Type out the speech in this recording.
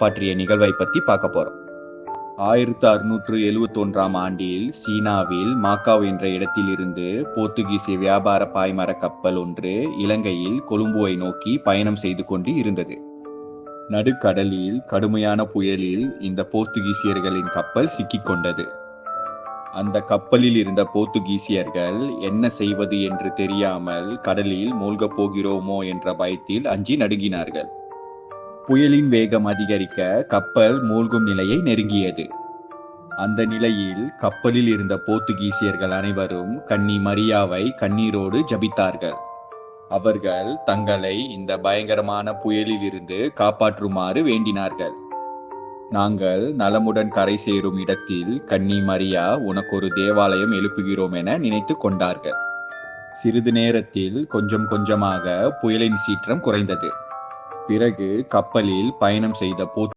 பற்றிய நிகழ்வை பத்தி பார்க்க போறோம். 1671ஆம் ஆண்டில் சீனாவில் மாக்காவ் என்ற இடத்திலிருந்து போர்த்துகீசிய வியாபார பாய்மர கப்பல் ஒன்று இலங்கையில் கொழும்புவை நோக்கி பயணம் செய்து கொண்டு இருந்தது. நடுக்கடலில் கடுமையான புயலில் இந்த போர்த்துகீசியர்களின் கப்பல் சிக்கிக்கொண்டது. அந்த கப்பலில் இருந்த போர்த்துகீசியர்கள் என்ன செய்வது என்று தெரியாமல் கடலில் மூழ்கப் போகிறோமோ என்ற பயத்தில் அஞ்சி நடுங்கினார்கள். புயலின் வேகம் அதிகரிக்க கப்பல் மூழ்கும் நிலையை நெருங்கியது. அந்த நிலையில் கப்பலில் இருந்த போர்த்துகீசியர்கள் அனைவரும் கன்னி மரியாவை கண்ணீரோடு ஜபித்தார்கள். அவர்கள் தங்களை இந்த பயங்கரமான புயலில் இருந்து காப்பாற்றுமாறு வேண்டினார்கள். நாங்கள் நலமுடன் கரை சேரும் இடத்தில் கன்னி மரியா உனக்கு ஒரு தேவாலயம் எழுப்புகிறோம் என நினைத்து கொண்டார்கள். சிறிது நேரத்தில் கொஞ்சம் கொஞ்சமாக புயலின் சீற்றம் குறைந்தது. பிறகு கப்பலில் பயணம் செய்த